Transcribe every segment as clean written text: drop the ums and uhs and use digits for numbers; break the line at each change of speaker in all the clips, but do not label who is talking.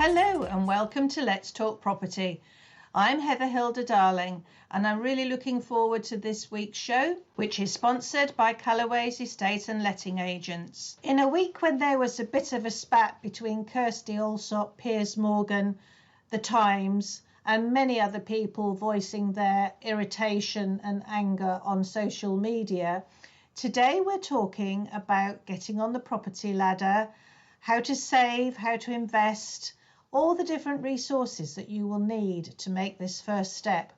Hello and welcome to Let's Talk Property. I'm Heather Hilda Darling and I'm really looking forward to this week's show, which is sponsored by Callaway's Estate and Letting Agents. In a week when there was a bit of a spat between Kirsty Allsop, Piers Morgan, The Times and many other people voicing their irritation and anger on social media, today we're talking about getting on the property ladder, how to save, how to invest, all the different resources that you will need to make this first step.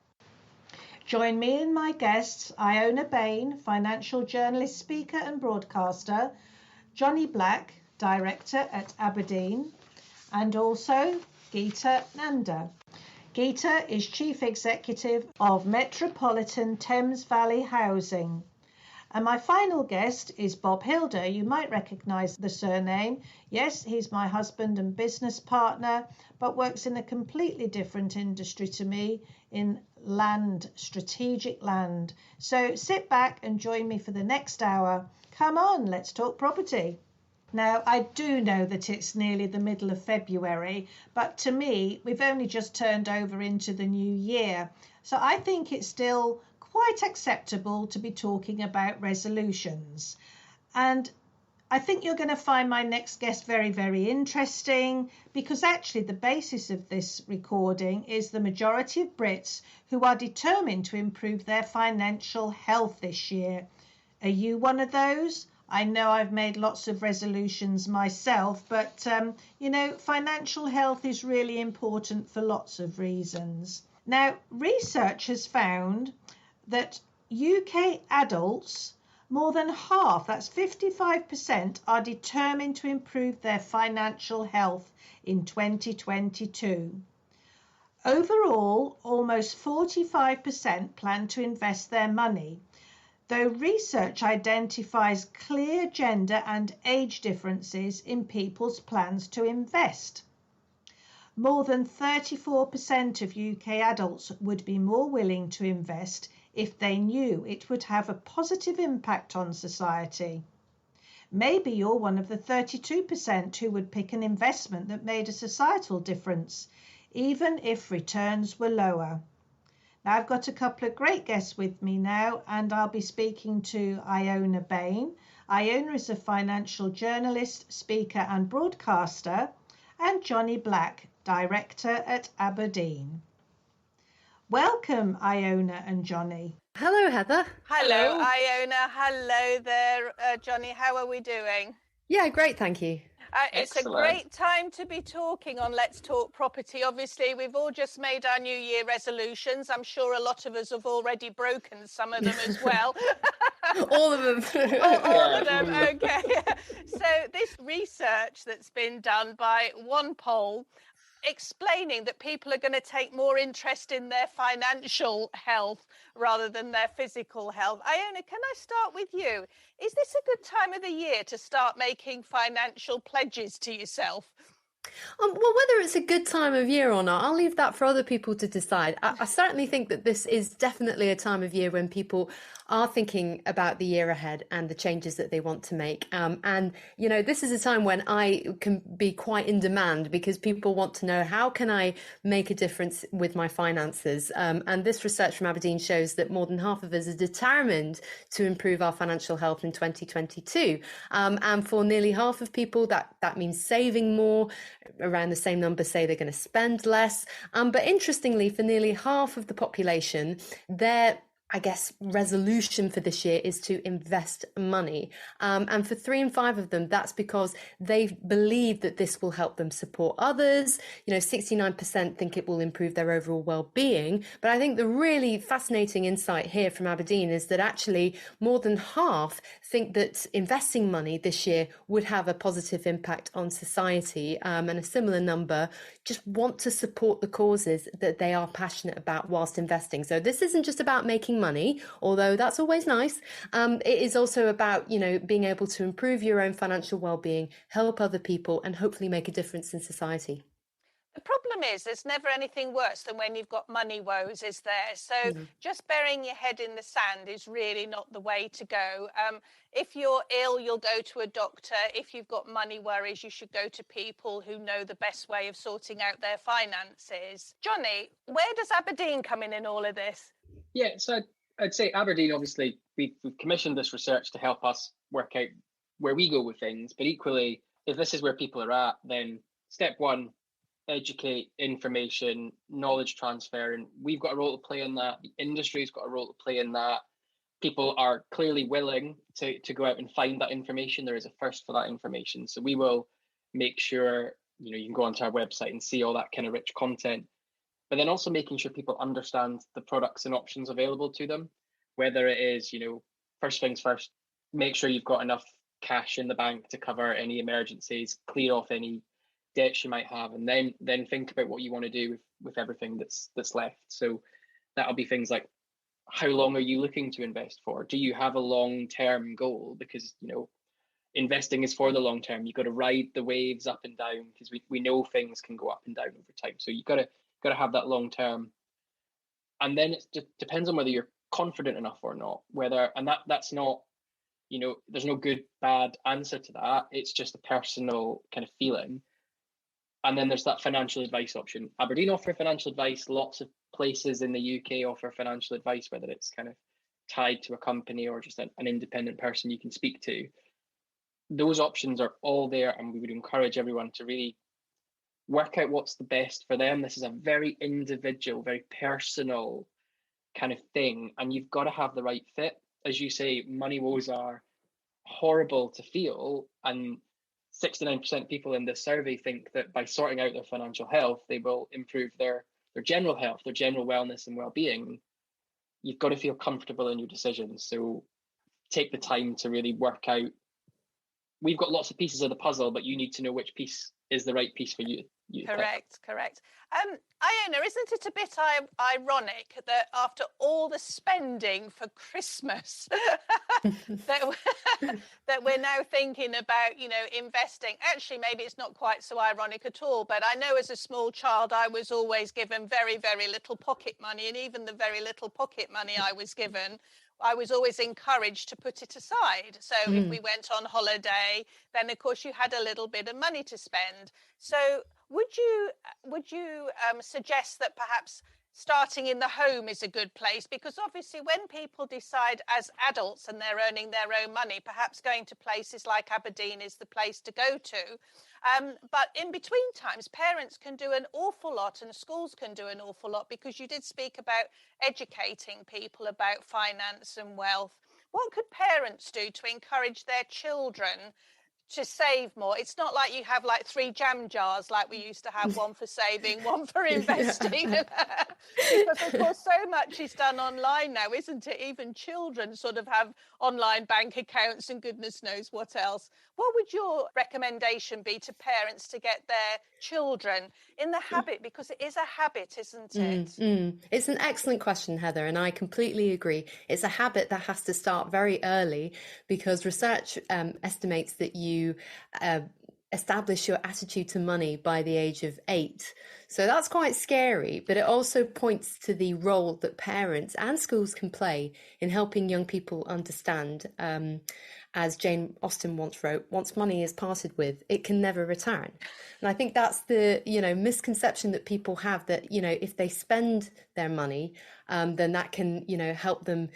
Join me and my guests, Iona Bain, financial journalist, speaker and broadcaster, Johnny Black, director at Aberdeen, and also Geeta Nanda. Geeta is chief executive of Metropolitan Thames Valley Housing. And my final guest is Bob Hilder. You might recognise the surname. Yes, he's my husband and business partner, but works in a completely different industry to me, in land, strategic land. So sit back and join me for the next hour. Come on, let's talk property. Now, I do know that it's nearly the middle of February, but to me, we've only just turned over into the new year. So I think it's still quite acceptable to be talking about resolutions. And I think you're going to find my next guest very, very interesting, because actually the basis of this recording is the majority of Brits who are determined to improve their financial health this year. Are you one of those? I know I've made lots of resolutions myself, but financial health is really important for lots of reasons. Now, research has found that UK adults, more than half, that's 55%, are determined to improve their financial health in 2022. Overall, almost 45% plan to invest their money, though research identifies clear gender and age differences in people's plans to invest. More than 34% of UK adults would be more willing to invest if they knew it would have a positive impact on society. Maybe you're one of the 32% who would pick an investment that made a societal difference, even if returns were lower. Now, I've got a couple of great guests with me now, and I'll be speaking to Iona Bain. Iona is a financial journalist, speaker and broadcaster, and Johnny Black, director at Aberdeen. Welcome, Iona and Johnny.
Hello, Heather.
Hello, Iona. Hello there, Johnny. How are we doing?
Yeah, great, thank you.
It's a great time to be talking on Let's Talk Property. Obviously, we've all just made our New Year resolutions. I'm sure a lot of us have already broken some of them as well.
All of them.
all of them, okay. So this research that's been done by one poll explaining that people are going to take more interest in their financial health rather than their physical health. Iona, can I start with you? Is this a good time of the year to start making financial pledges to yourself?
Well, whether it's a good time of year or not, I'll leave that for other people to decide. I certainly think that this is definitely a time of year when people are thinking about the year ahead and the changes that they want to make. And, this is a time when I can be quite in demand because people want to know, how can I make a difference with my finances? And this research from Aberdeen shows that more than half of us are determined to improve our financial health in 2022. And for nearly half of people, that means saving more. Around the same number say they're going to spend less. But interestingly, for nearly half of the population, their resolution for this year is to invest money. And for 3 in 5 of them, that's because they believe that this will help them support others. 69% think it will improve their overall well-being. But I think the really fascinating insight here from Aberdeen is that actually more than half think that investing money this year would have a positive impact on society. And a similar number just want to support the causes that they are passionate about whilst investing. So this isn't just about making money, although that's always nice. It is also about, being able to improve your own financial well-being, help other people, and hopefully make a difference in society.
The problem problem is there's never anything worse than when you've got money woes, is there? So just burying your head in the sand is really not the way to go. If you're ill, you'll go to a doctor. If you've got money worries, you should go to people who know the best way of sorting out their finances. Johnny, where does Aberdeen come in all of this?
Yeah, so I'd say Aberdeen, obviously, we've commissioned this research to help us work out where we go with things. But equally, if this is where people are at, then step one, educate, information, knowledge transfer. And we've got a role to play in that. The industry's got a role to play in that. People are clearly willing to go out and find that information. There is a thirst for that information. So we will make sure, you can go onto our website and see all that kind of rich content. But then also making sure people understand the products and options available to them, whether it is, first things first, make sure you've got enough cash in the bank to cover any emergencies, clear off any debts you might have, and then think about what you want to do with everything that's left. So that'll be things like, how long are you looking to invest for? Do you have a long-term goal? Because, investing is for the long term. You've got to ride the waves up and down, because we know things can go up and down over time. So you've got to have that long term. And then it just depends on whether you're confident enough or not, that's not, there's no good, bad answer to that. It's just a personal kind of feeling. And then there's that financial advice option. Aberdeen offer financial advice. Lots of places in the UK offer financial advice, whether it's kind of tied to a company or just an independent person you can speak to. Those options are all there, and we would encourage everyone to really work out what's the best for them. This is a very individual, very personal kind of thing, and you've got to have the right fit. As you say, money woes are horrible to feel, and 69% of people in this survey think that by sorting out their financial health, they will improve their general health, their general wellness and well-being. You've got to feel comfortable in your decisions. So take the time to really work out. We've got lots of pieces of the puzzle, but you need to know which piece is the right piece for you.
Correct. Iona, isn't it a bit ironic that after all the spending for Christmas that we're now thinking about, investing? Actually, maybe it's not quite so ironic at all, but I know as a small child, I was always given very, very little pocket money, and even the very little pocket money I was given, I was always encouraged to put it aside. So if we went on holiday, then of course you had a little bit of money to spend. So would you suggest that perhaps starting in the home is a good place? Because obviously when people decide as adults and they're earning their own money, perhaps going to places like Aberdeen is the place to go to. But in between times, parents can do an awful lot and schools can do an awful lot, because you did speak about educating people about finance and wealth. What could parents do to encourage their children to save more? It's not like you have like 3 jam jars like we used to have, one for saving, one for investing. Because of course so much is done online now, isn't it? Even children sort of have online bank accounts and goodness knows what else. What would your recommendation be to parents to get their children in the habit? Because it is a habit, isn't it?
It's an excellent question, Heather, and I completely agree. It's a habit that has to start very early, because research estimates that you establish your attitude to money by the age of 8. So that's quite scary, but it also points to the role that parents and schools can play in helping young people understand, as Jane Austen once wrote, once money is parted with, it can never return. And I think that's the, misconception that people have, that, if they spend their money, then that can, help them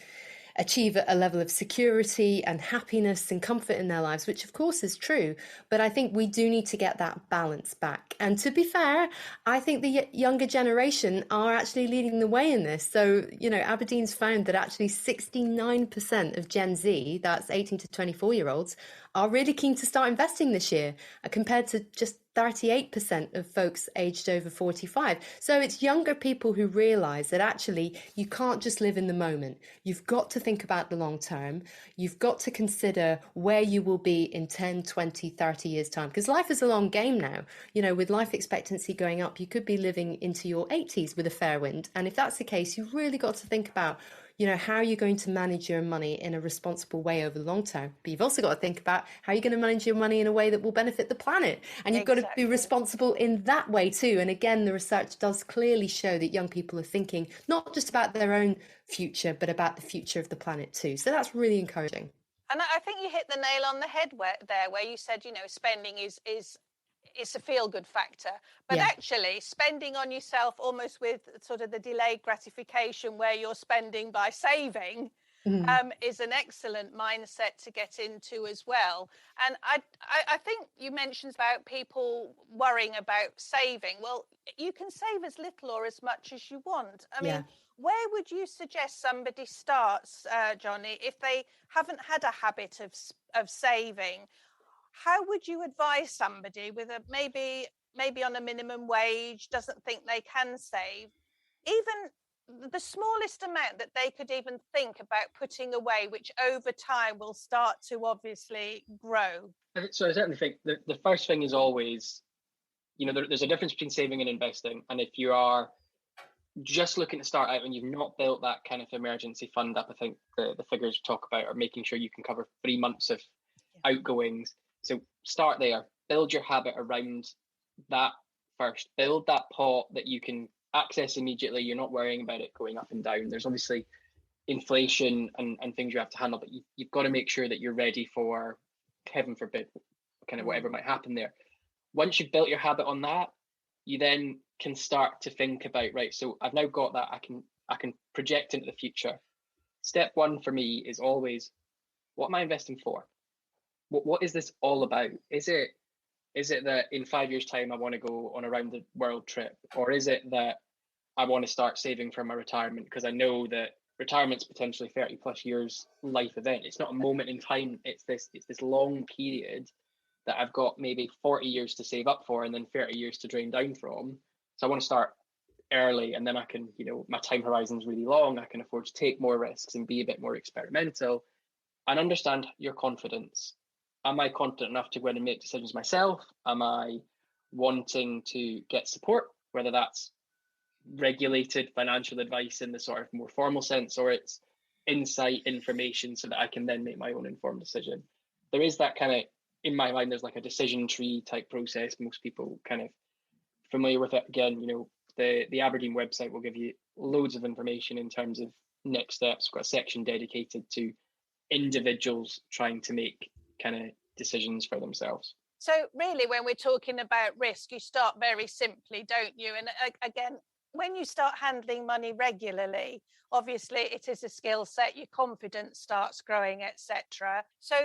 achieve a level of security and happiness and comfort in their lives, which of course is true. But I think we do need to get that balance back. And to be fair, I think the younger generation are actually leading the way in this. So, Aberdeen's found that actually 69% of Gen Z, that's 18 to 24-year-olds, are really keen to start investing this year, compared to just 38% of folks aged over 45. So it's younger people who realise that actually you can't just live in the moment. You've got to think about the long term. You've got to consider where you will be in 10, 20, 30 years' time. Because life is a long game now. With life expectancy going up, you could be living into your 80s with a fair wind. And if that's the case, you've really got to think about how are you going to manage your money in a responsible way over the long term? But you've also got to think about how you're going to manage your money in a way that will benefit the planet. And you've got to be responsible in that way too. And again, the research does clearly show that young people are thinking not just about their own future, but about the future of the planet too. So that's really encouraging.
And I think you hit the nail on the head where you said, spending is it's a feel-good factor, but actually spending on yourself almost with sort of the delayed gratification where you're spending by saving is an excellent mindset to get into as well. And I think you mentioned about people worrying about saving. Well, you can save as little or as much as you want. I mean, where would you suggest somebody starts, Johnny, if they haven't had a habit of saving? How would you advise somebody with a maybe on a minimum wage, doesn't think they can save, even the smallest amount that they could even think about putting away, which over time will start to obviously grow?
So I certainly think the first thing is always, there's a difference between saving and investing. And if you are just looking to start out and you've not built that kind of emergency fund up, I think the figures we talk about are making sure you can cover 3 months of outgoings. So start there, build your habit around that first, build that pot that you can access immediately. You're not worrying about it going up and down. There's obviously inflation and things you have to handle, but you've got to make sure that you're ready for, heaven forbid, kind of whatever might happen there. Once you've built your habit on that, you then can start to think about, right, so I've now got that, I can project into the future. Step one for me is always, what am I investing for? What is this all about? Is it that in 5 years' time I want to go on a round the world trip, or is it that I want to start saving for my retirement because I know that retirement's potentially 30 plus years life event? It's not a moment in time. It's this long period that I've got maybe 40 years to save up for and then 30 years to drain down from. So I want to start early, and then I can, my time horizon's really long. I can afford to take more risks and be a bit more experimental and understand your confidence. Am I confident enough to go in and make decisions myself? Am I wanting to get support, whether that's regulated financial advice in the sort of more formal sense, or it's insight information so that I can then make my own informed decision? There is that kind of, in my mind, there's like a decision tree type process. Most people kind of familiar with it. Again, the Aberdeen website will give you loads of information in terms of next steps. We've got a section dedicated to individuals trying to make kind of decisions for themselves.
So really, when we're talking about risk, you start very simply, don't you? And again, when you start handling money regularly, obviously it is a skill set, your confidence starts growing, etc. So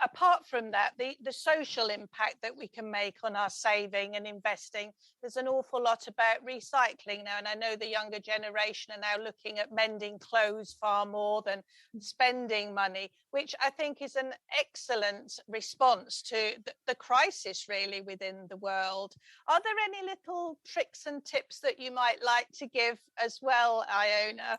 apart from that, the social impact that we can make on our saving and investing, there's an awful lot about recycling now. And I know the younger generation are now looking at mending clothes far more than spending money, which I think is an excellent response to the crisis really within the world. Are there any little tricks and tips that you might like to give as well, Iona?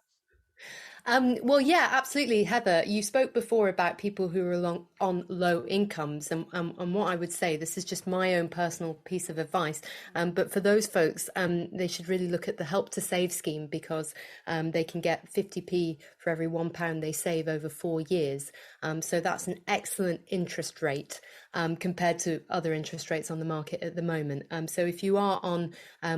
Well, yeah, absolutely, Heather. You spoke before about people who are on low incomes, and what I would say, this is just my own personal piece of advice, but for those folks, they should really look at the Help to Save scheme, because they can get 50p for every £1 they save over 4 years. So that's an excellent interest rate compared to other interest rates on the market at the moment. So if you are on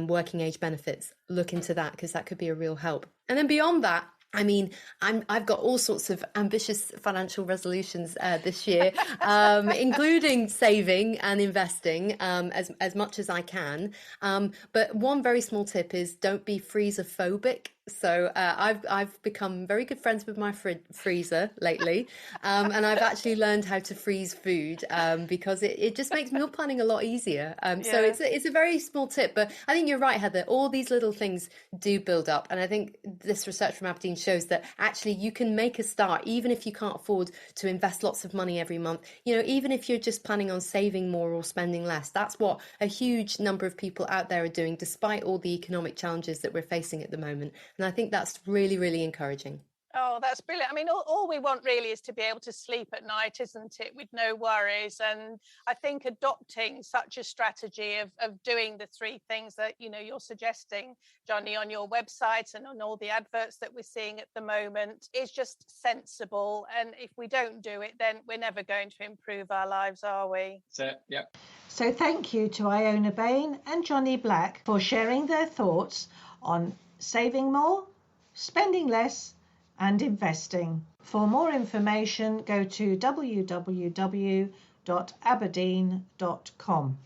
working age benefits, look into that, because that could be a real help. And then beyond that, I mean, I've got all sorts of ambitious financial resolutions this year, including saving and investing as much as I can. But one very small tip is don't be freezer phobic. So I've become very good friends with my freezer lately, and I've actually learned how to freeze food because it just makes meal planning a lot easier. So it's a very small tip, but I think you're right, Heather. All these little things do build up, and I think this research from Aberdeen shows that actually you can make a start even if you can't afford to invest lots of money every month. Even if you're just planning on saving more or spending less, that's what a huge number of people out there are doing, despite all the economic challenges that we're facing at the moment. And I think that's really, really encouraging.
Oh, that's brilliant. I mean, all we want really is to be able to sleep at night, isn't it, with no worries. And I think adopting such a strategy of doing the three things that, you're suggesting, Johnny, on your website and on all the adverts that we're seeing at the moment is just sensible. And if we don't do it, then we're never going to improve our lives, are we?
That's it, yep.
So thank you to Iona Bain and Johnny Black for sharing their thoughts on saving more, spending less, and investing. For more information, go to www.aberdeen.com.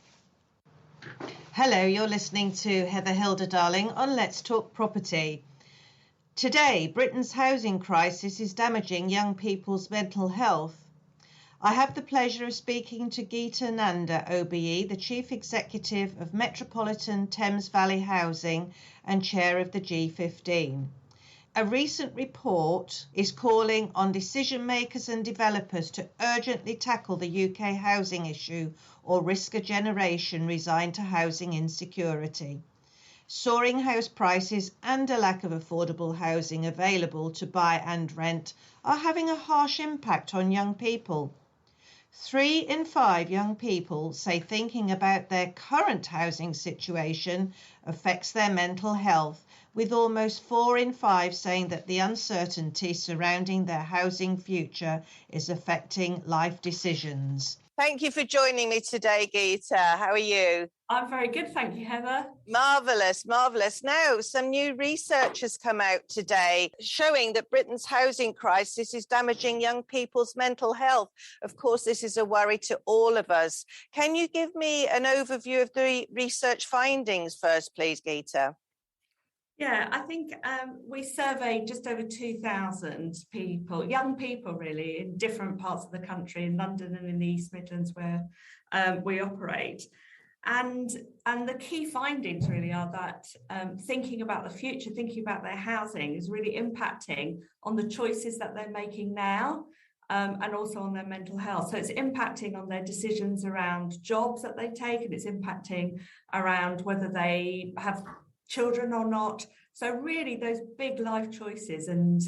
Hello, you're listening to Heather Hilda Darling on Let's Talk Property. Today, Britain's housing crisis is damaging young people's mental health. I have the pleasure of speaking to Geeta Nanda, OBE, the Chief Executive of Metropolitan Thames Valley Housing and Chair of the G15. A recent report is calling on decision makers and developers to urgently tackle the UK housing issue or risk a generation resigned to housing insecurity. Soaring house prices and a lack of affordable housing available to buy and rent are having a harsh impact on young people. 3 in 5 young people say thinking about their current housing situation affects their mental health, with almost 4 in 5 saying that the uncertainty surrounding their housing future is affecting life decisions.
Thank you for joining me today, Geeta. How are you?
I'm very good, thank you, Heather.
Marvellous, marvellous. Now, some new research has come out today showing that Britain's housing crisis is damaging young people's mental health. Of course, this is a worry to all of us. Can you give me an overview of the research findings first, please, Geeta?
Yeah, I think we surveyed just over 2,000 people, young people really, in different parts of the country, in London and in the East Midlands where we operate. And the key findings really are that thinking about the future, thinking about their housing is really impacting on the choices that they're making now and also on their mental health. So it's impacting on their decisions around jobs that they take, and it's impacting around whether they have children or not. So really those big life choices and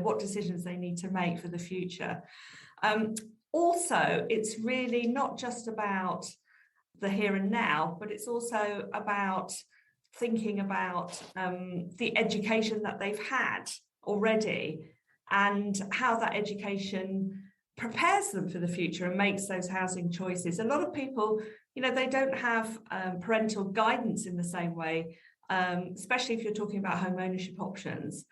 what decisions they need to make for the future. Also, it's really not just about the here and now, but it's also about thinking about the education that they've had already and how that education prepares them for the future and makes those housing choices. A lot of people, they don't have parental guidance in the same way, especially if you're talking about home ownership options,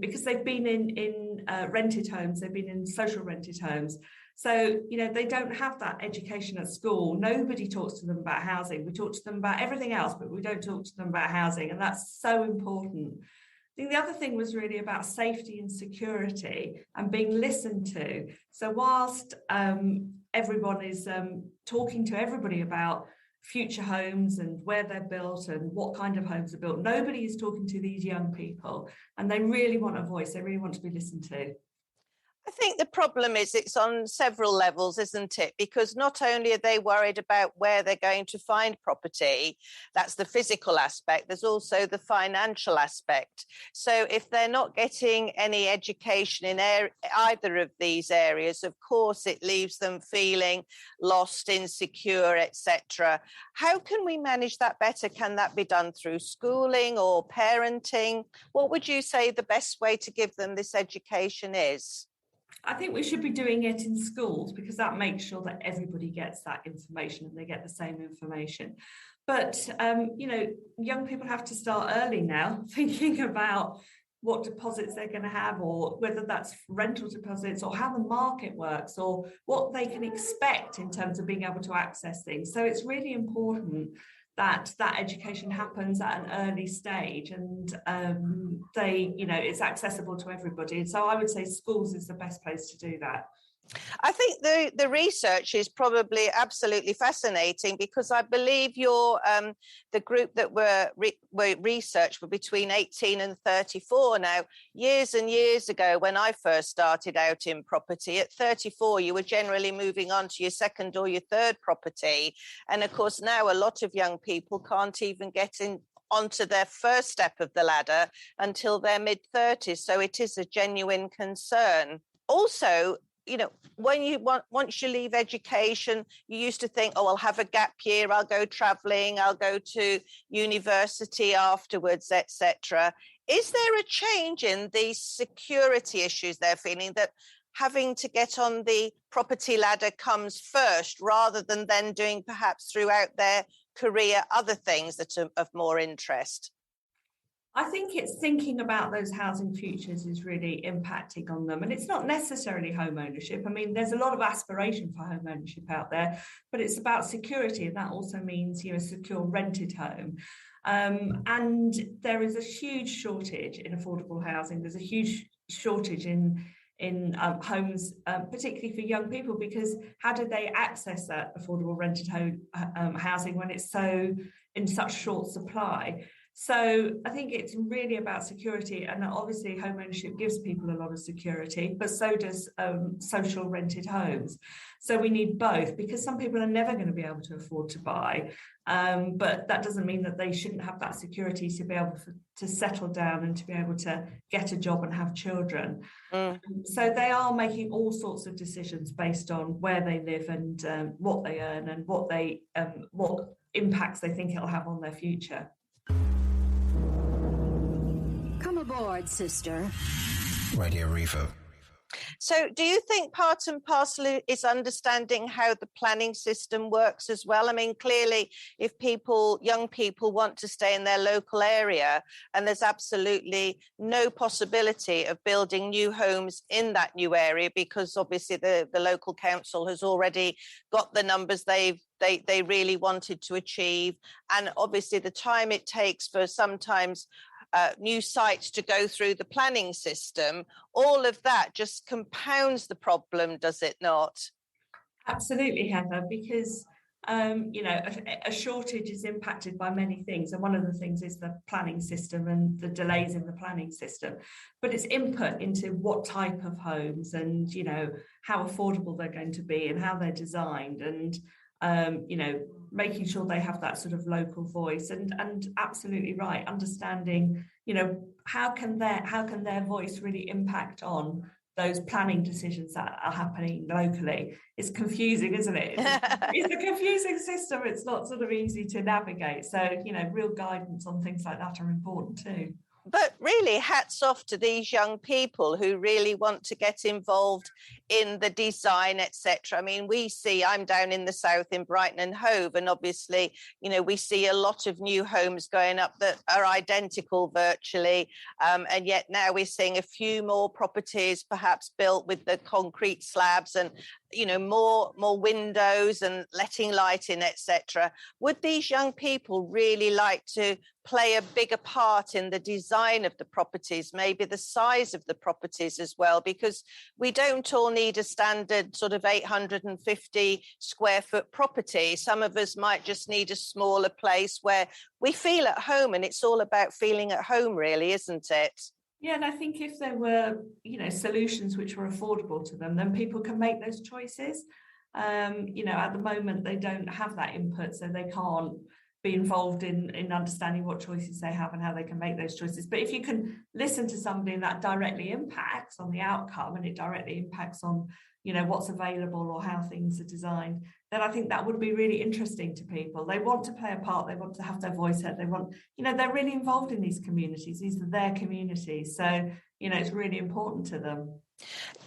because they've been in rented homes, they've been in social rented homes. So, they don't have that education at school. Nobody talks to them about housing. We talk to them about everything else, but we don't talk to them about housing. And that's so important. I think the other thing was really about safety and security and being listened to. So whilst everyone is talking to everybody about future homes and where they're built and what kind of homes are built, nobody is talking to these young people, and they really want a voice. They really want to be listened to.
I think the problem is it's on several levels, isn't it? Because not only are they worried about where they're going to find property, that's the physical aspect, there's also the financial aspect. So if they're not getting any education in either of these areas, of course, it leaves them feeling lost, insecure, etc. How can we manage that better? Can that be done through schooling or parenting? What would you say the best way to give them this education is?
I think we should be doing it in schools because that makes sure that everybody gets that information and they get the same information. But, young people have to start early now thinking about what deposits they're going to have, or whether that's rental deposits, or how the market works, or what they can expect in terms of being able to access things. So it's really important that education happens at an early stage, and it's accessible to everybody. So I would say schools is the best place to do that.
I think the research is probably absolutely fascinating, because I believe the group that were researched were between 18 and 34. Now, years and years ago, when I first started out in property, at 34, you were generally moving on to your second or your third property. And of course, now a lot of young people can't even get onto their first step of the ladder until their mid-30s. So it is a genuine concern. Also, once you leave education, you used to think, oh, I'll have a gap year, I'll go traveling, I'll go to university afterwards, etc. Is there a change in the security issues they're feeling, that having to get on the property ladder comes first, rather than then doing perhaps throughout their career other things that are of more interest?
I think it's thinking about those housing futures is really impacting on them. And it's not necessarily home ownership. I mean, there's a lot of aspiration for home ownership out there, but it's about security. And that also means, a secure rented home. And there is a huge shortage in affordable housing. There's a huge shortage in homes, particularly for young people, because how do they access that affordable rented home housing when it's in such short supply? So I think it's really about security, and obviously home ownership gives people a lot of security, but so does social rented homes. So we need both, because some people are never going to be able to afford to buy, but that doesn't mean that they shouldn't have that security to be able to settle down and to be able to get a job and have children. So they are making all sorts of decisions based on where they live and what they earn and what impacts they think it'll have on their future.
Come aboard, sister.
Radio Revo.
So do you think part and parcel is understanding how the planning system works as well? I mean, clearly, if young people want to stay in their local area, and there's absolutely no possibility of building new homes in that new area, because obviously the local council has already got the numbers they really wanted to achieve. And obviously the time it takes for sometimes new sites to go through the planning system, all of that just compounds the problem, does it not?
Absolutely, Heather, because a shortage is impacted by many things, and one of the things is the planning system and the delays in the planning system, but it's input into what type of homes and how affordable they're going to be and how they're designed, and making sure they have that sort of local voice, and absolutely right, understanding, how can their voice really impact on those planning decisions that are happening locally. It's confusing, isn't it? It's a confusing system. It's not sort of easy to navigate. So, real guidance on things like that are important too.
But really, hats off to these young people who really want to get involved in the design, etc. I mean, I'm down in the south in Brighton and Hove, and obviously, we see a lot of new homes going up that are identical virtually. And yet now we're seeing a few more properties perhaps built with the concrete slabs and, more windows and letting light in, etc. Would these young people really like to play a bigger part in the design of the properties, maybe the size of the properties as well? Because we don't all need a standard sort of 850 square foot property. Some of us might just need a smaller place where we feel at home, and it's all about feeling at home, really, isn't it?
Yeah, and I think if there were, solutions which were affordable to them, then people can make those choices. At the moment, they don't have that input, so they can't be involved in understanding what choices they have and how they can make those choices. But if you can listen to somebody and that directly impacts on the outcome, and it directly impacts on, what's available or how things are designed, then I think that would be really interesting to people. They want to play a part, they want to have their voice heard, they want, they're really involved in these communities. These are their communities. So, it's really important to them.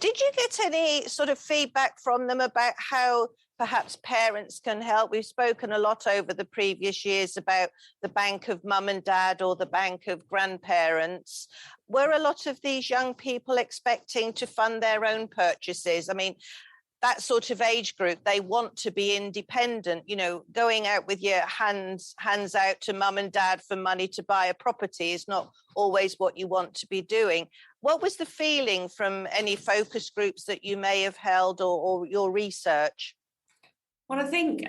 Did you get any sort of feedback from them about how perhaps parents can help? We've spoken a lot over the previous years about the bank of mum and dad or the bank of grandparents. Were a lot of these young people expecting to fund their own purchases? I mean, that sort of age group, they want to be independent, going out with your hands out to mum and dad for money to buy a property is not always what you want to be doing. What was the feeling from any focus groups that you may have held or your research?
Well, I think,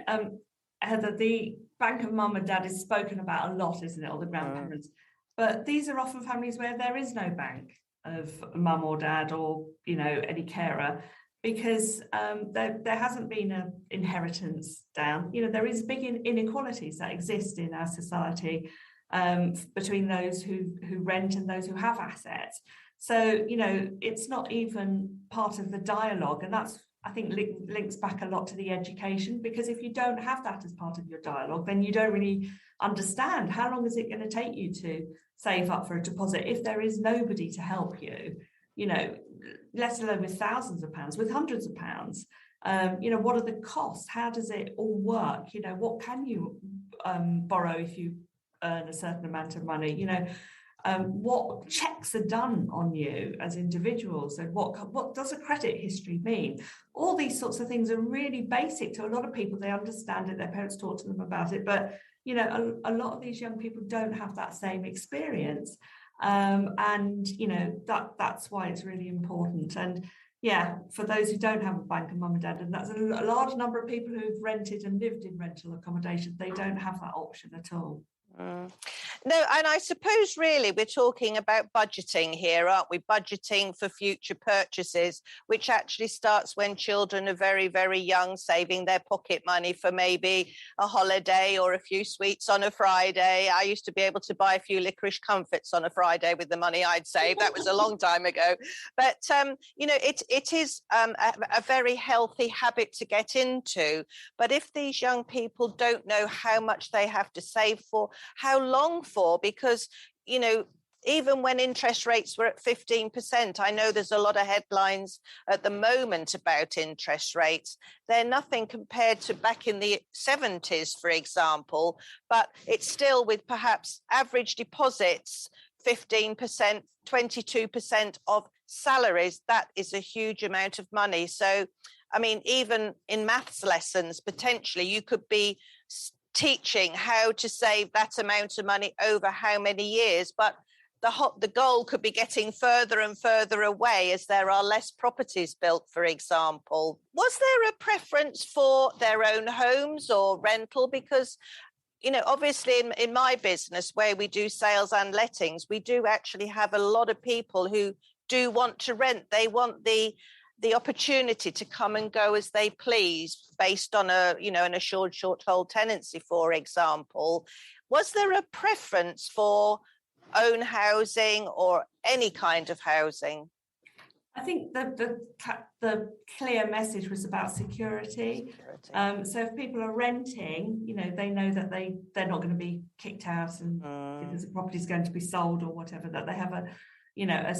Heather, the bank of mum and dad is spoken about a lot, isn't it, or the grandparents? But these are often families where there is no bank of mum or dad or, any carer, because there hasn't been an inheritance down. There is big inequalities that exist in our society. between those who rent and those who have assets. So, it's not even part of the dialogue. And that's, I think, links back a lot to the education, because if you don't have that as part of your dialogue, then you don't really understand how long is it going to take you to save up for a deposit if there is nobody to help you, let alone with thousands of pounds, with hundreds of pounds. What are the costs? How does it all work? What can you borrow if you earn a certain amount of money? What checks are done on you as individuals, and what does a credit history mean? All these sorts of things are really basic to a lot of people. They understand it, their parents talk to them about it, but a lot of these young people don't have that same experience, and that's why it's really important. And for those who don't have a bank and mum and dad, and that's a large number of people who've rented and lived in rental accommodation, they don't have that option at all.
No, and I suppose really we're talking about budgeting here, aren't we? Budgeting for future purchases, which actually starts when children are very, very young, saving their pocket money for maybe a holiday or a few sweets on a Friday. I used to be able to buy a few licorice comfits on a Friday with the money I'd saved. That was a long time ago. But, it is a very healthy habit to get into. But if these young people don't know how much they have to save for, how long for, because even when interest rates were at 15%, I know there's a lot of headlines at the moment about interest rates. They're nothing compared to back in the 70s, for example, but it's still, with perhaps average deposits 15%, 22% of salaries, that is a huge amount of money. So I mean, even in maths lessons, potentially you could be teaching how to save that amount of money over how many years, but the goal could be getting further and further away as there are less properties built, for example. Was there a preference for their own homes or rental? Because, obviously in my business where we do sales and lettings, we do actually have a lot of people who do want to rent. They want the opportunity to come and go as they please based on an assured short hold tenancy, for example. Was there a preference for own housing or any kind of housing?
I think the clear message was about security. So if people are renting, they know that they're not going to be kicked out, and because the property is going to be sold or whatever, that they have a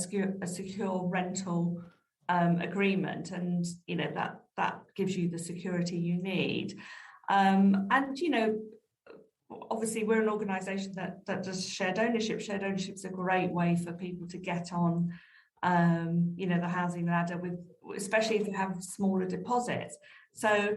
secure rental agreement, and that gives you the security you need. Obviously we're an organisation that does shared ownership. Shared ownership is a great way for people to get on the housing ladder, especially if you have smaller deposits. So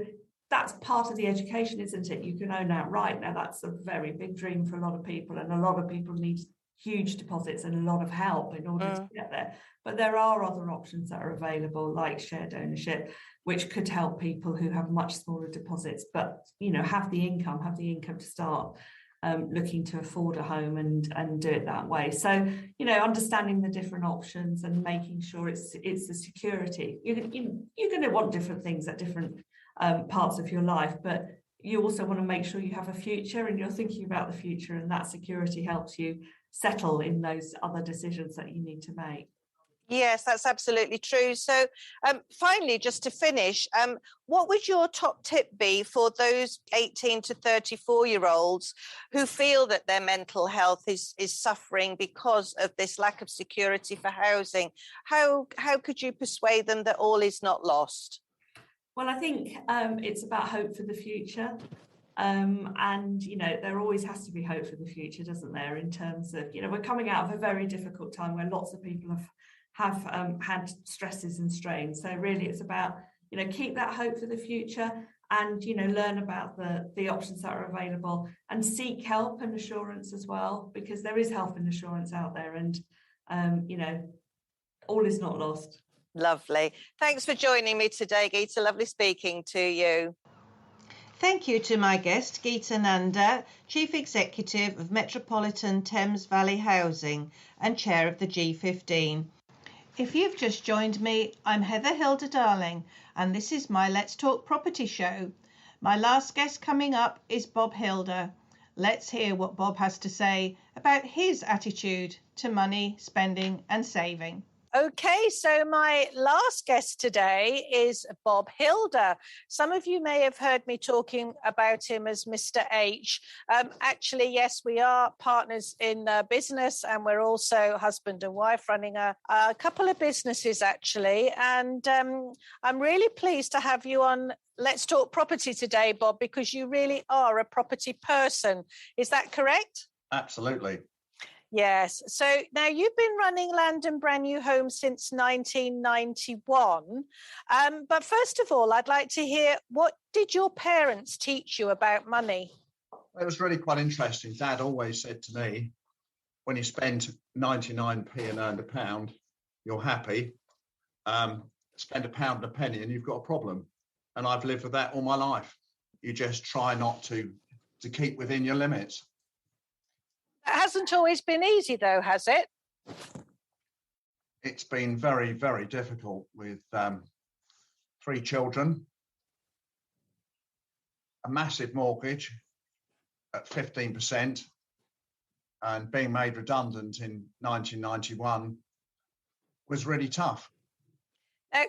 that's part of the education, isn't it? You can own outright. Now that's a very big dream for a lot of people, and a lot of people need huge deposits and a lot of help in order to get there. But there are other options that are available, like shared ownership, which could help people who have much smaller deposits, but have the income to start looking to afford a home and do it that way. So understanding the different options and making sure it's the security. You're going to want different things at different parts of your life, but you also want to make sure you have a future and you're thinking about the future, and that security helps you settle in those other decisions that you need to make.
Yes, that's absolutely true. So finally, just to finish, what would your top tip be for those 18 to 34-year-olds who feel that their mental health is suffering because of this lack of security for housing? How could you persuade them that all is not lost?
Well, I think it's about hope for the future. There always has to be hope for the future, doesn't there? In terms of, we're coming out of a very difficult time where lots of people have had stresses and strains. So really it's about, keep that hope for the future and, learn about the options that are available and seek help and assurance as well, because there is help and assurance out there, and, all is not lost.
Lovely. Thanks for joining me today, Geeta. Lovely speaking to you.
Thank you to my guest, Geeta Nanda, Chief Executive of Metropolitan Thames Valley Housing and Chair of the G15. If you've just joined me, I'm Heather Hilda Darling, and this is my Let's Talk Property show. My last guest coming up is Bob Hilda. Let's hear what Bob has to say about his attitude to money, spending and saving.
Okay, so my last guest today is Bob Hilder. Some of you may have heard me talking about him as Mr. H. Actually, yes, we are partners in business, and we're also husband and wife running a couple of businesses, actually. And I'm really pleased to have you on Let's Talk Property today, Bob, because you really are a property person. Is that correct?
Absolutely.
Yes. So now you've been running Land and Brand New Homes since 1991. But first of all, I'd like to hear, what did your parents teach you about money?
It was really quite interesting. Dad always said to me, when you spend 99p and earned £1, you're happy. Spend £1 and a penny and you've got a problem. And I've lived with that all my life. You just try not to keep within your limits.
It hasn't always been easy, though, has it?
It's been very, very difficult with 3 children, a massive mortgage at 15%, and being made redundant in 1991 was really tough.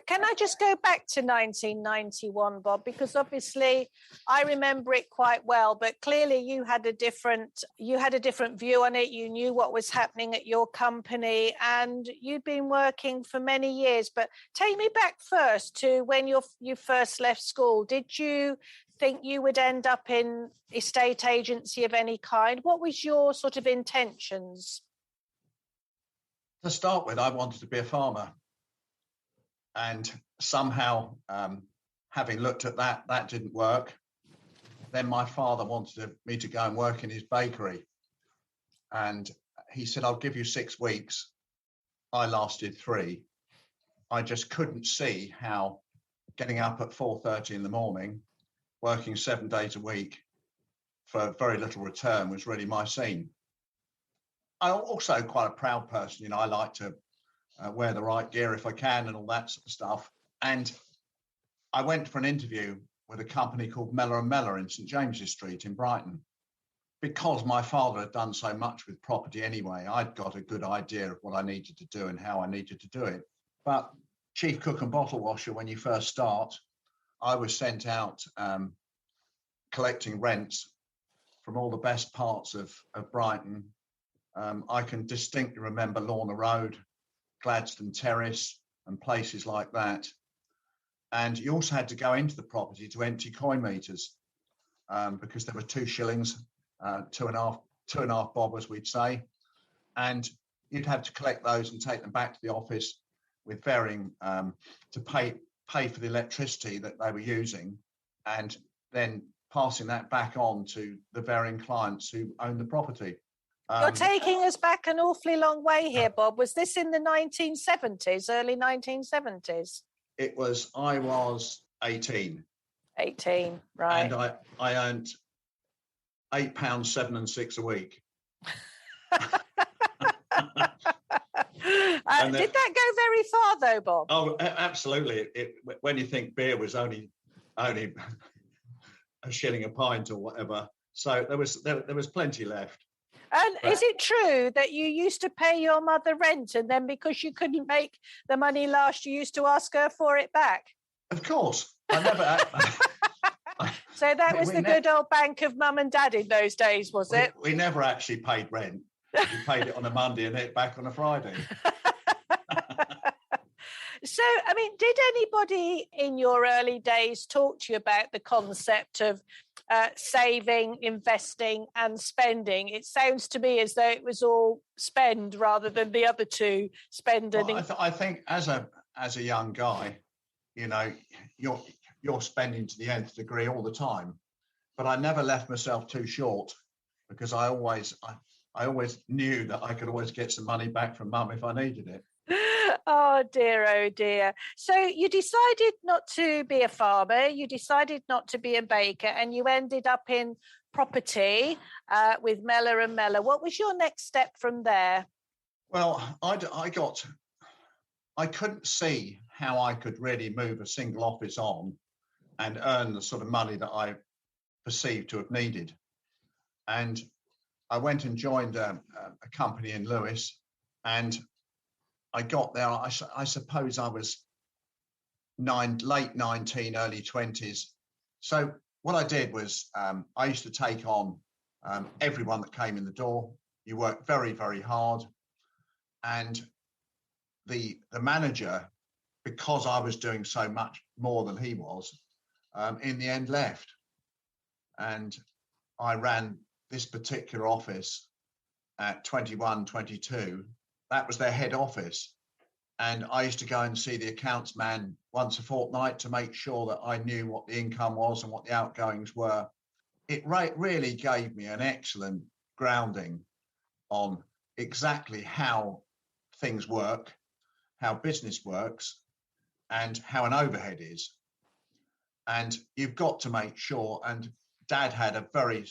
Can I just go back to 1991, Bob? Because obviously I remember it quite well, but clearly you had a different view on it. You knew what was happening at your company, and you'd been working for many years. But take me back first to when you first left school. Did you think you would end up in estate agency of any kind? What was your sort of intentions?
To start with, I wanted to be a farmer. And somehow, having looked at that didn't work. Then my father wanted me to go and work in his bakery. And he said, I'll give you 6 weeks. I lasted 3. I just couldn't see how getting up at 4:30 in the morning, working 7 days a week for very little return was really my scene. I'm also quite a proud person. I like to wear the right gear if I can and all that sort of stuff. And I went for an interview with a company called Mellor & Mellor in St James's Street in Brighton. Because my father had done so much with property anyway, I'd got a good idea of what I needed to do and how I needed to do it. But chief cook and bottle washer, when you first start, I was sent out collecting rents from all the best parts of Brighton. I can distinctly remember Lorna Road, Gladstone Terrace and places like that. And you also had to go into the property to empty coin meters because there were 2 shillings, 2.5 bob, as we'd say. And you'd have to collect those and take them back to the office with varying to pay for the electricity that they were using, and then passing that back on to the varying clients who owned the property.
You're taking us back an awfully long way here, Bob. Was this in the 1970s, early 1970s?
I was 18.
18, right.
And I earned £8, 7 and 6 a week.
Did that go very far, though, Bob?
Oh, absolutely. When you think beer was only a shilling a pint or whatever, so there was plenty left.
And is it true that you used to pay your mother rent, and then because you couldn't make the money last, you used to ask her for it back?
Of course. I never.
So that was the good old bank of mum and dad in those days, was it?
We never actually paid rent. We paid it on a Monday and it back on a Friday.
So, I mean, did anybody in your early days talk to you about the concept of saving, investing and spending? It sounds to me as though it was all spend rather than the other two, spend and...
Well, I think as a young guy, you're spending to the nth degree all the time. But I never left myself too short because I always knew that I could always get some money back from mum if I needed it.
Oh dear. So you decided not to be a farmer, you decided not to be a baker, and you ended up in property with Mellor & Mellor. What was your next step from there?
Well, I couldn't see how I could really move a single office on and earn the sort of money that I perceived to have needed. And I went and joined a company in Lewis, and I got there. I suppose I was late 19, early 20s. So what I did was I used to take on everyone that came in the door. You worked very, very hard. And the manager, because I was doing so much more than he was, in the end left. And I ran this particular office at 21, 22. That was their head office. And I used to go and see the accounts man once a fortnight to make sure that I knew what the income was and what the outgoings were. It really gave me an excellent grounding on exactly how things work, how business works, and how an overhead is. And you've got to make sure, and Dad had a very,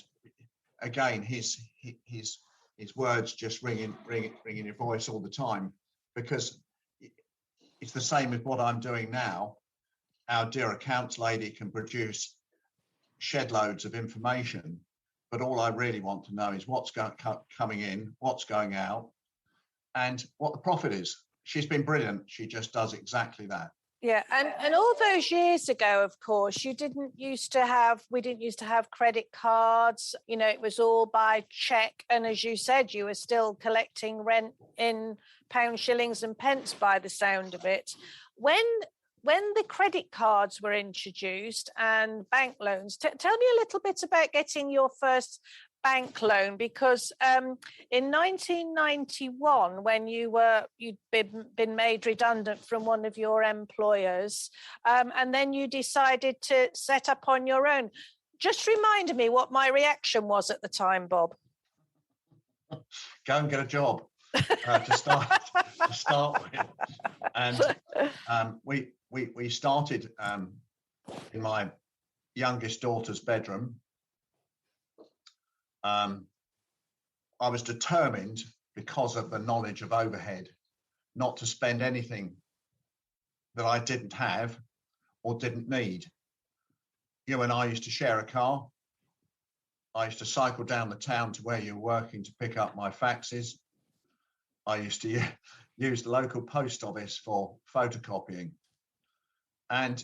again, his words just ringing in your voice all the time, because it's the same as what I'm doing now. Our dear accounts lady can produce shed loads of information, but all I really want to know is what's coming in, what's going out, and what the profit is. She's been brilliant. She just does exactly that.
Yeah, and all those years ago, of course, we didn't used to have credit cards. You know, it was all by cheque. And as you said, you were still collecting rent in pounds, shillings and pence by the sound of it. When the credit cards were introduced and bank loans, tell me a little bit about getting your first bank loan, because in 1991, when you'd been made redundant from one of your employers, and then you decided to set up on your own. Just remind me what my reaction was at the time, Bob.
Go and get a job to start with, and we started in my youngest daughter's bedroom. I was determined, because of the knowledge of overhead, not to spend anything that I didn't have or didn't need. You and I used to share a car. I used to cycle down the town to where you were working to pick up my faxes. I used to use the local post office for photocopying. And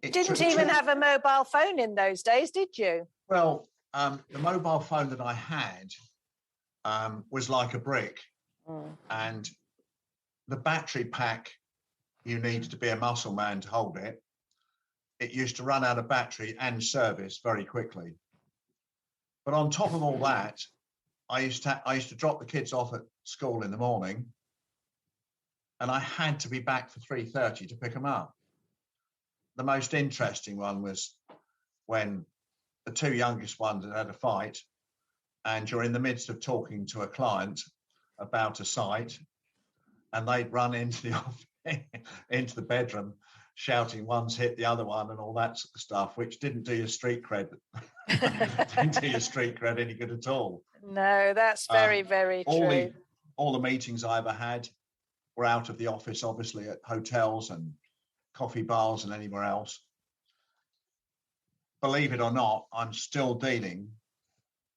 you didn't even have a mobile phone in those days, did you?
Well, the mobile phone that I had was like a brick, and the battery pack, you needed to be a muscle man to hold it. It used to run out of battery and service very quickly. But on top of all that, I used to drop the kids off at school in the morning, and I had to be back for 3:30 to pick them up. The most interesting one was when the two youngest ones had a fight, and you're in the midst of talking to a client about a site, and they'd run into the bedroom shouting one's hit the other one and all that sort of stuff, which didn't do your street cred any good at all.
No, that's very, very true.
All the meetings I ever had were out of the office, obviously, at hotels and coffee bars and anywhere else. Believe it or not, I'm still dealing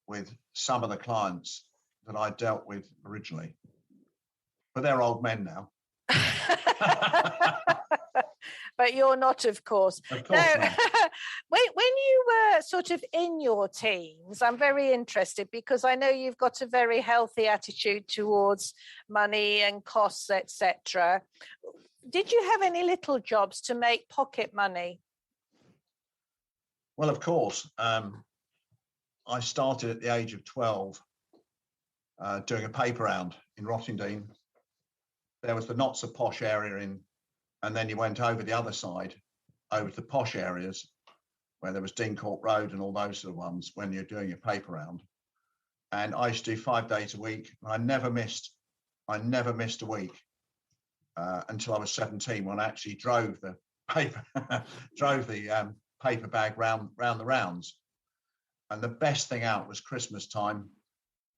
with some of the clients that I dealt with originally, but they're old men now.
But you're not, of course.
Of course not.
When you were sort of in your teens, I'm very interested, because I know you've got a very healthy attitude towards money and costs, etc. Did you have any little jobs to make pocket money?
Well, of course. I started at the age of 12 doing a paper round in Rottingdean. There was the not so posh area and then you went over the other side, over to the posh areas where there was Dean Court Road and all those sort of ones when you're doing your paper round. And I used to do 5 days a week. I never missed a week until I was 17, when I actually drove the paper bag round the rounds. And the best thing out was Christmas time,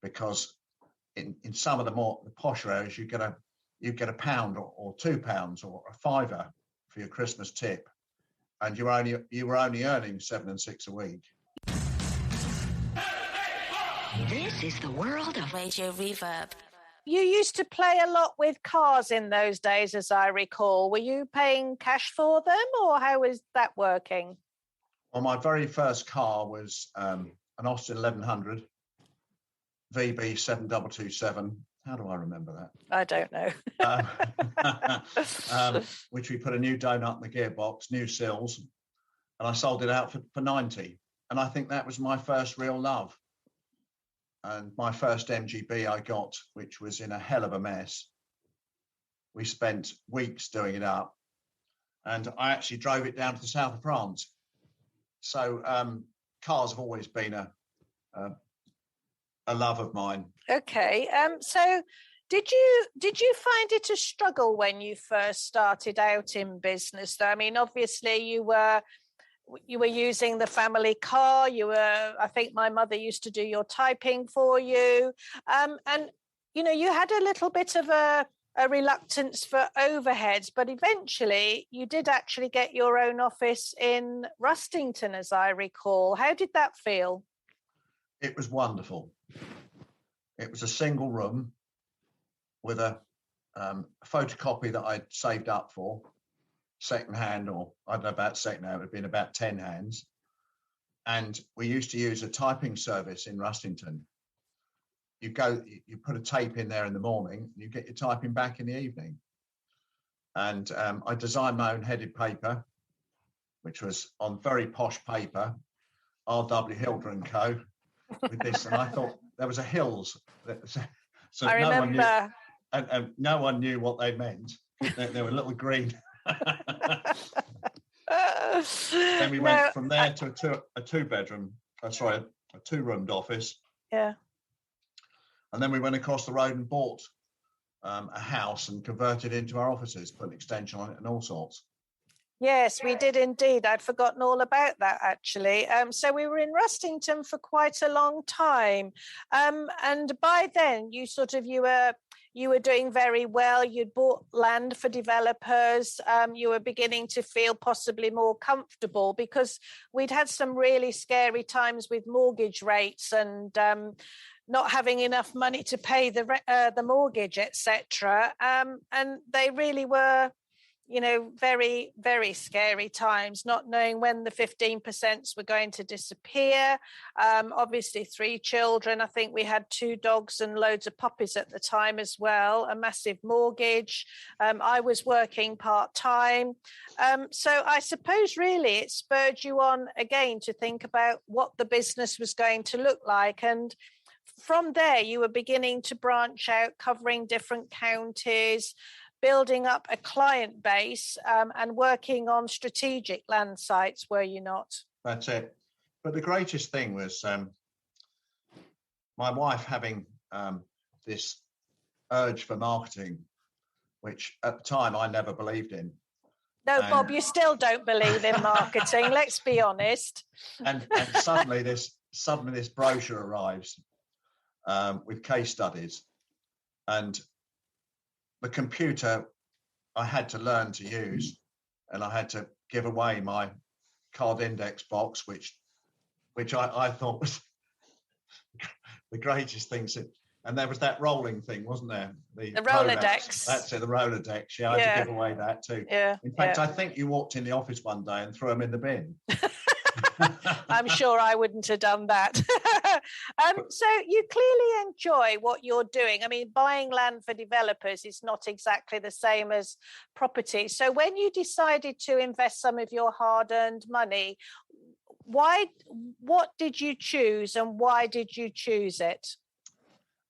because in some of the posher areas you get a £1 or £2 or a £5 for your Christmas tip, and you were only earning 7 and 6 a week.
This is the world of Radio Reverb.
You used to play a lot with cars in those days, as I recall. Were you paying cash for them, or how was that working?
Well, my very first car was an Austin 1100 VB 7227. How do I remember that?
I don't know.
Which we put a new donut in the gearbox, new sills, and I sold it out for 90. And I think that was my first real love. And my first MGB I got, which was in a hell of a mess. We spent weeks doing it up, and I actually drove it down to the south of France. So cars have always been a love of mine.
Okay. So did you find it a struggle when you first started out in business, though? I mean, obviously you were using the family car. I think my mother used to do your typing for you. And, you had a little bit of a reluctance for overheads, but eventually you did actually get your own office in Rustington, as I recall. How did that feel?
It was wonderful. It was a single room with a photocopy that I'd saved up for, secondhand, or I don't know about secondhand, it would have been about 10 hands. And we used to use a typing service in Rustington. You put a tape in there in the morning, and you get your typing back in the evening. And I designed my own headed paper, which was on very posh paper, R.W. Hilder and Co. with this. And I thought there was a Hills. So
I remember.
One knew, and no one knew what they meant. They were little green. Then we went from there to a two-roomed office.
Yeah.
And then we went across the road and bought a house and converted it into our offices, put an extension on it and all sorts.
Yes, we did indeed. I'd forgotten all about that, actually. So we were in Rustington for quite a long time. And by then, you were doing very well. You'd bought land for developers. You were beginning to feel possibly more comfortable because we'd had some really scary times with mortgage rates and not having enough money to pay the mortgage, etc. And they really were, very, very scary times, not knowing when the 15% were going to disappear. Obviously, 3 children. I think we had 2 dogs and loads of puppies at the time as well, a massive mortgage. I was working part-time. So I suppose really it spurred you on again to think about what the business was going to look like. And from there, you were beginning to branch out, covering different counties, building up a client base and working on strategic land sites, were you not?
That's it. But the greatest thing was my wife having this urge for marketing, which at the time I never believed in.
No, Bob, you still don't believe in marketing, let's be honest.
And suddenly this brochure arrives with case studies, and the computer I had to learn to use, and I had to give away my card index box, which I thought was the greatest things. And there was that rolling thing, wasn't there? The
Rolodex.
That's it, the Rolodex. Yeah, I had to give away that too.
Yeah.
In fact, I think you walked in the office one day and threw them in the bin.
I'm sure I wouldn't have done that. So you clearly enjoy what you're doing. I mean, buying land for developers is not exactly the same as property. So when you decided to invest some of your hard-earned money, what did you choose and why did you choose it?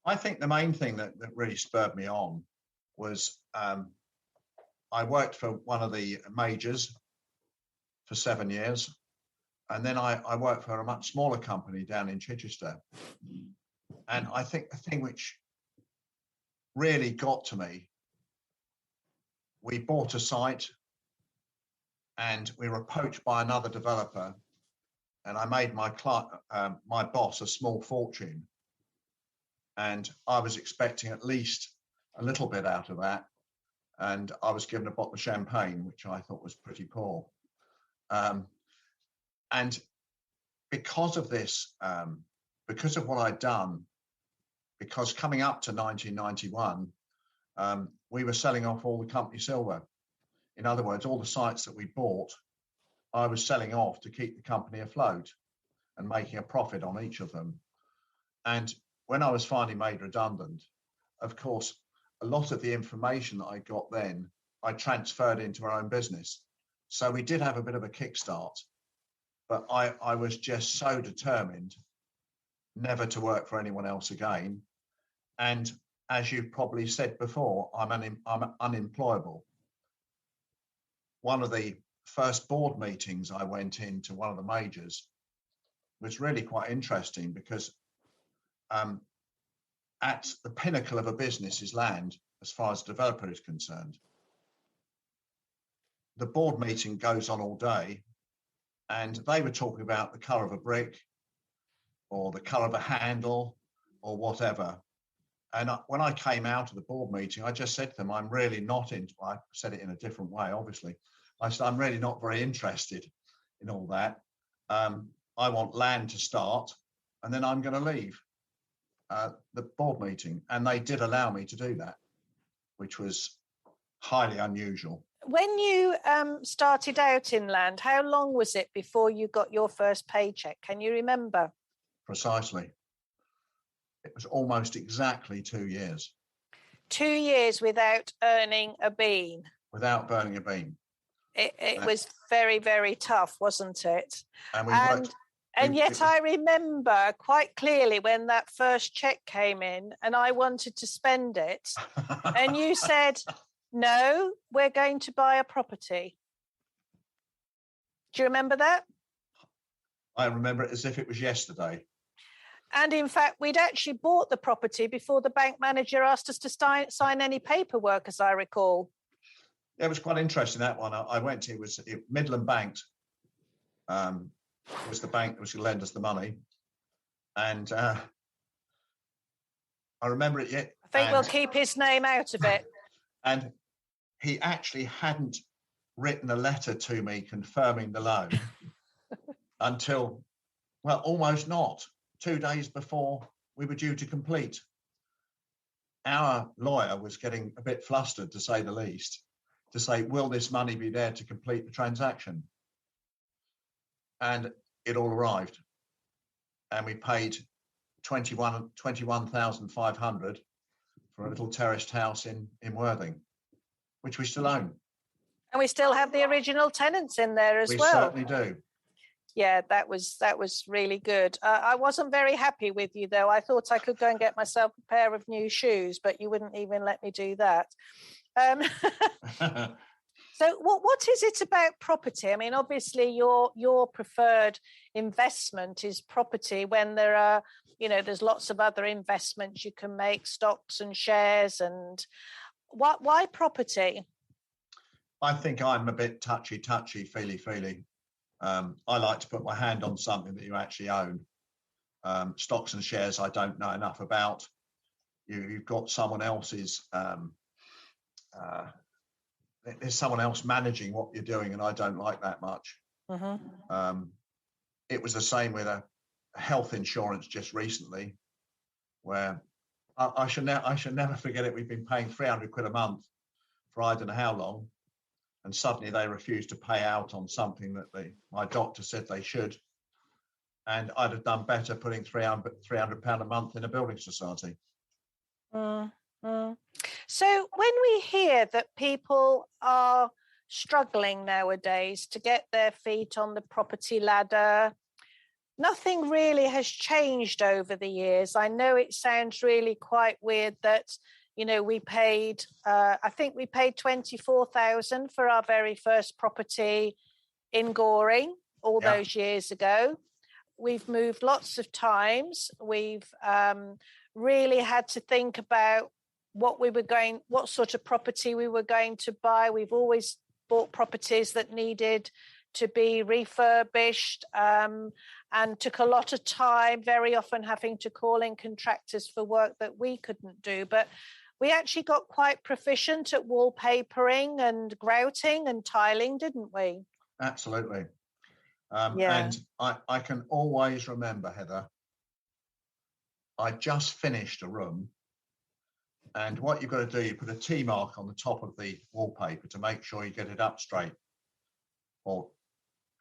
I think the main thing that really spurred me on was I worked for one of the majors for 7 years. And then I worked for a much smaller company down in Chichester. And I think the thing which really got to me, we bought a site and we were approached by another developer, and I made my boss a small fortune. And I was expecting at least a little bit out of that. And I was given a bottle of champagne, which I thought was pretty poor. And because of this, because of what I'd done, because coming up to 1991, we were selling off all the company silver. In other words, all the sites that we bought, I was selling off to keep the company afloat and making a profit on each of them. And when I was finally made redundant, of course, a lot of the information that I got then, I transferred into our own business. So we did have a bit of a kickstart, but I was just so determined never to work for anyone else again. And as you've probably said before, I'm unemployable. One of the first board meetings I went into one of the majors was really quite interesting because at the pinnacle of a business is land, as far as developer is concerned. The board meeting goes on all day, and they were talking about the colour of a brick or the colour of a handle or whatever. And when I came out of the board meeting, I just said to them, I'm really not into, I said it in a different way, obviously. I said, I'm really not very interested in all that. I want land to start, and then I'm going to leave the board meeting. And they did allow me to do that, which was highly unusual.
When you started out in land, how long was it before you got your first paycheck? Can you remember?
Precisely. It was almost exactly 2 years.
2 years without earning a bean.
Without burning a bean.
It was very, very tough, wasn't it?
And
yet I remember quite clearly when that first check came in and I wanted to spend it. And you said, no, we're going to buy a property. Do you remember that?
I remember it as if it was yesterday.
And in fact, we'd actually bought the property before the bank manager asked us to sign any paperwork, as I recall.
Yeah, it was quite interesting, that one. I went to, it was Midland Bank. Was the bank that was going to lend us the money. And I remember it yet.
I think we'll keep his name out of it.
And he actually hadn't written a letter to me confirming the loan until, well, almost not. 2 days before we were due to complete. Our lawyer was getting a bit flustered, to say the least, to say, will this money be there to complete the transaction? And it all arrived. And we paid 21,500 for a little terraced house in Worthing, which we still own.
And we still have the original tenants in there as well.
We certainly do.
Yeah, that was really good. I wasn't very happy with you, though. I thought I could go and get myself a pair of new shoes, but you wouldn't even let me do that. So what is it about property? I mean, obviously, your preferred investment is property when there are, there's lots of other investments you can make, stocks and shares. And why property?
I think I'm a bit touchy, feely. I like to put my hand on something that you actually own. Stocks and shares, I don't know enough about. You've got someone else's, there's someone else managing what you're doing, and I don't like that much.
Mm-hmm.
It was the same with a health insurance just recently, where I should never forget it. We've been paying 300 quid a month for I don't know how long. And suddenly they refused to pay out on something that my doctor said they should. And I'd have done better putting £300 a month in a building society.
Mm-hmm. So when we hear that people are struggling nowadays to get their feet on the property ladder, nothing really has changed over the years. I know it sounds really quite weird that we paid, I think we paid 24,000 for our very first property in Goring all those years ago. We've moved lots of times. We've really had to think about what sort of property we were going to buy. We've always bought properties that needed to be refurbished and took a lot of time, very often having to call in contractors for work that we couldn't do. But we actually got quite proficient at wallpapering and grouting and tiling, didn't we?
Absolutely. And I can always remember, Heather, I just finished a room, and what you've got to do, you put a T mark on the top of the wallpaper to make sure you get it up straight or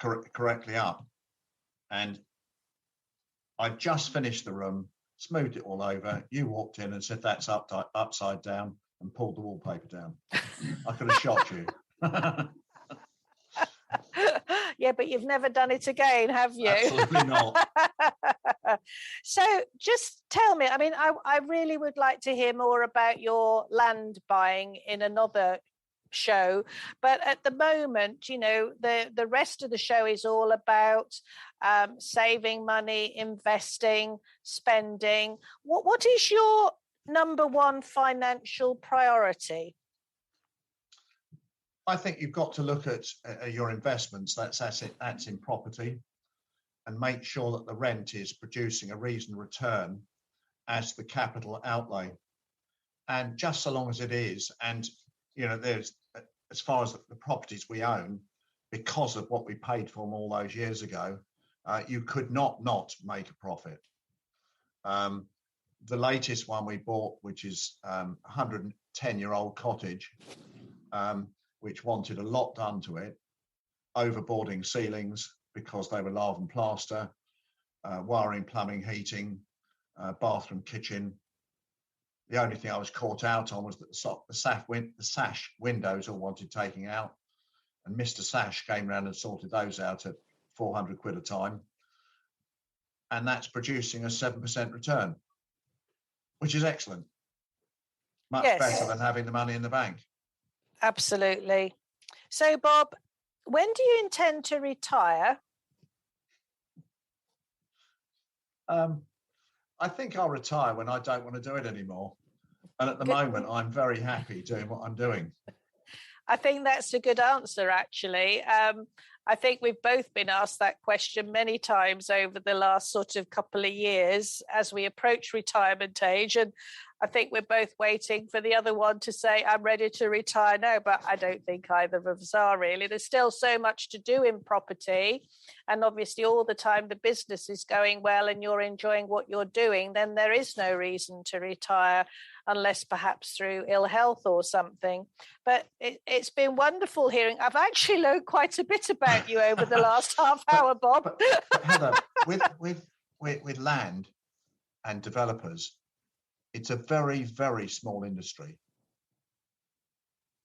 correctly up. And I just finished the room, smoothed it all over. You walked in and said, that's upside down, and pulled the wallpaper down. I could have shot you.
Yeah, but you've never done it again, have you?
Absolutely not.
So just tell me, I mean, I really would like to hear more about your land buying in another show, but at the moment, you know, the rest of the show is all about saving money, investing, spending. What is your number one financial priority?
I think you've got to look at your investments, that's in property, and make sure that the rent is producing a reasonable return as the capital outlay. And just so long as it is, and you know, there's, as far as the properties we own, because of what we paid for them all those years ago, you could not make a profit. The latest one we bought, which is 110-year-old cottage, which wanted a lot done to it, overboarding ceilings because they were lath and plaster, wiring, plumbing, heating, bathroom, kitchen. The only thing I was caught out on was that the sash windows all wanted taking out, and Mr. Sash came around and sorted those out at 400 quid a time. And that's producing a 7% return, which is excellent. Much better than having the money in the bank.
Absolutely. So, Bob, when do you intend to retire?
I think I'll retire when I don't want to do it anymore. And at the moment, I'm very happy doing what I'm doing.
I think that's a good answer, actually. I think we've both been asked that question many times over the last sort of couple of years as we approach retirement age. And I think we're both waiting for the other one to say, I'm ready to retire now, but I don't think either of us are really. There's still so much to do in property. And obviously all the time the business is going well and you're enjoying what you're doing, then there is no reason to retire unless perhaps through ill health or something. But it's been wonderful hearing. I've actually learned quite a bit about you over the last half hour, Bob.
But Heather, with land and developers, it's a very, very small industry.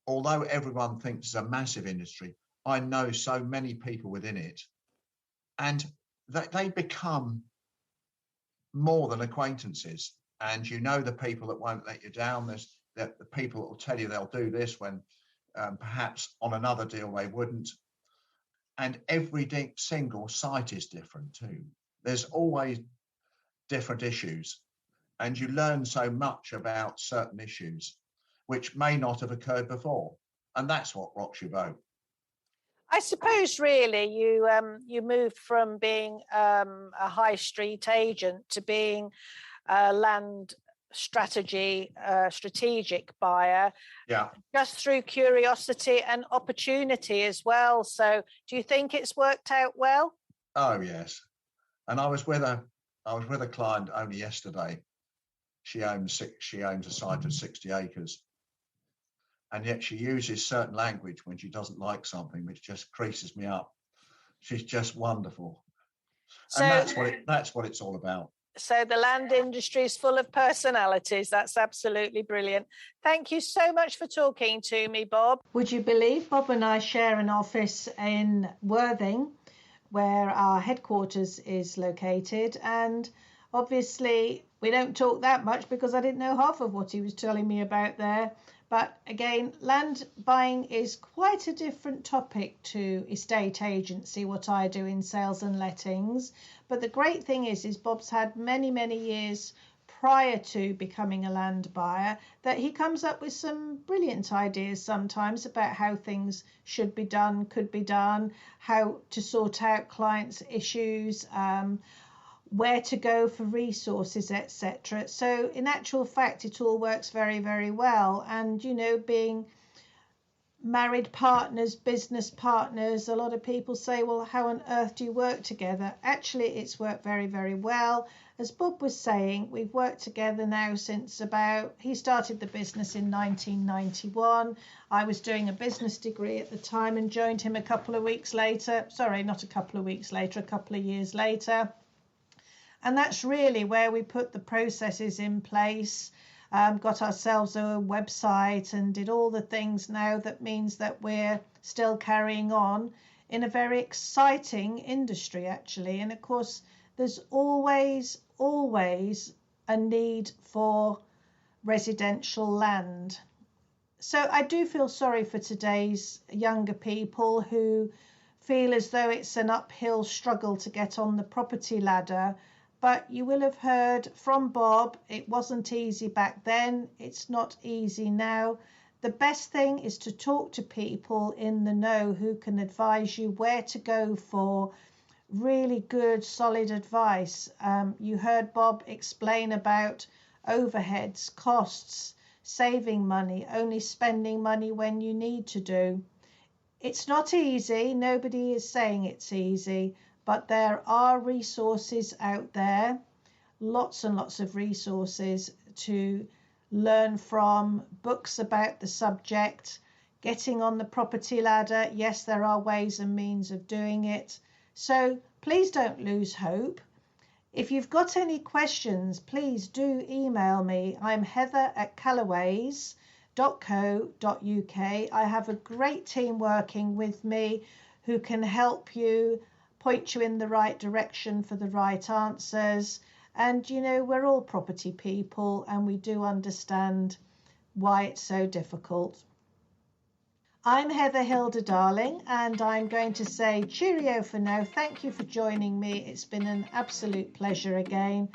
Although everyone thinks it's a massive industry, I know so many people within it, and they become more than acquaintances. And you know the people that won't let you down. There's the people that will tell you they'll do this when perhaps on another deal they wouldn't. And every single site is different too. There's always different issues. And you learn so much about certain issues which may not have occurred before. And that's what rocks your boat.
I suppose really you moved from being a high street agent to being a land strategic buyer, just through curiosity and opportunity as well. So do you think it's worked out well?
Oh yes. And I was with a client only yesterday. She owns a site of 60 acres. And yet she uses certain language when she doesn't like something, which just creases me up. She's just wonderful. So, and that's what it's all about.
So the land industry is full of personalities. That's absolutely brilliant. Thank you so much for talking to me, Bob.
Would you believe Bob and I share an office in Worthing, where our headquarters is located, and obviously we don't talk that much because I didn't know half of what he was telling me about there. But again, land buying is quite a different topic to estate agency, what I do in sales and lettings. But the great thing is Bob's had many, many years prior to becoming a land buyer that he comes up with some brilliant ideas sometimes about how things should be done, could be done, how to sort out clients' issues, where to go for resources, etc. So in actual fact, it all works very, very well. And, you know, being married partners, business partners. A lot of people say, well, how on earth do you work together? Actually, it's worked very, very well. As Bob was saying, we've worked together now since he started the business in 1991. I was doing a business degree at the time and joined him a couple of years later. And that's really where we put the processes in place. Got ourselves a website and did all the things now that means that we're still carrying on in a very exciting industry, actually. And of course, there's always a need for residential land. So I do feel sorry for today's younger people who feel as though it's an uphill struggle to get on the property ladder. But you will have heard from Bob, it wasn't easy back then, it's not easy now. The best thing is to talk to people in the know who can advise you where to go for really good, solid advice. You heard Bob explain about overheads, costs, saving money, only spending money when you need to do. It's not easy, nobody is saying it's easy. But there are resources out there, lots and lots of resources to learn from, books about the subject, getting on the property ladder. Yes, there are ways and means of doing it. So please don't lose hope. If you've got any questions, please do email me. I'm heather@callaways.co.uk. I have a great team working with me who can help you, point you in the right direction for the right answers. And we're all property people and we do understand why it's so difficult. I'm Heather Hilda Darling and I'm going to say cheerio for now. Thank you for joining me. It's been an absolute pleasure again.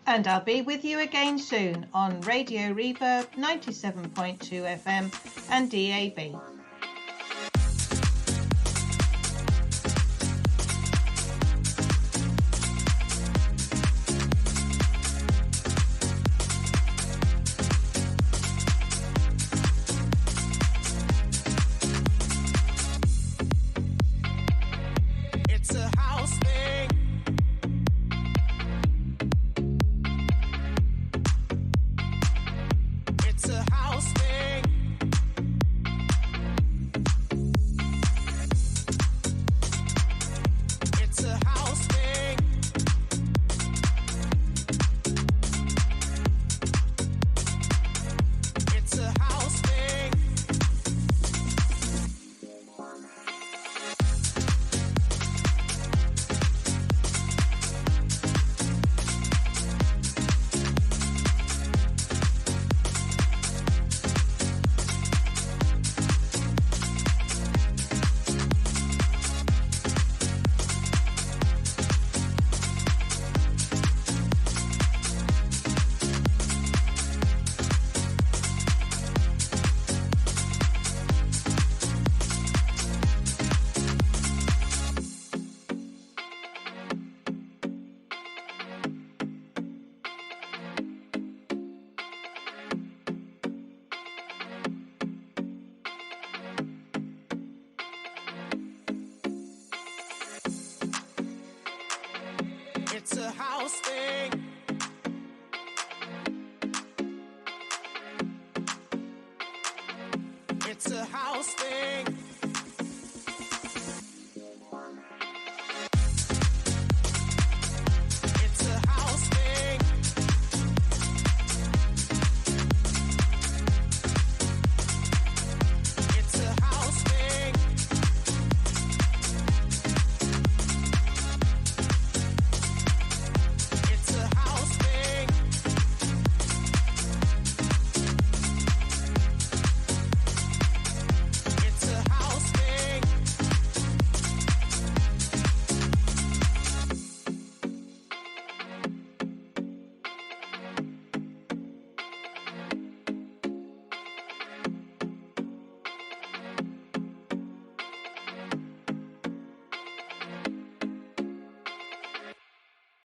And I'll be with you again soon on Radio Reverb 97.2 FM and DAB.
It's a house thing. It's a house thing.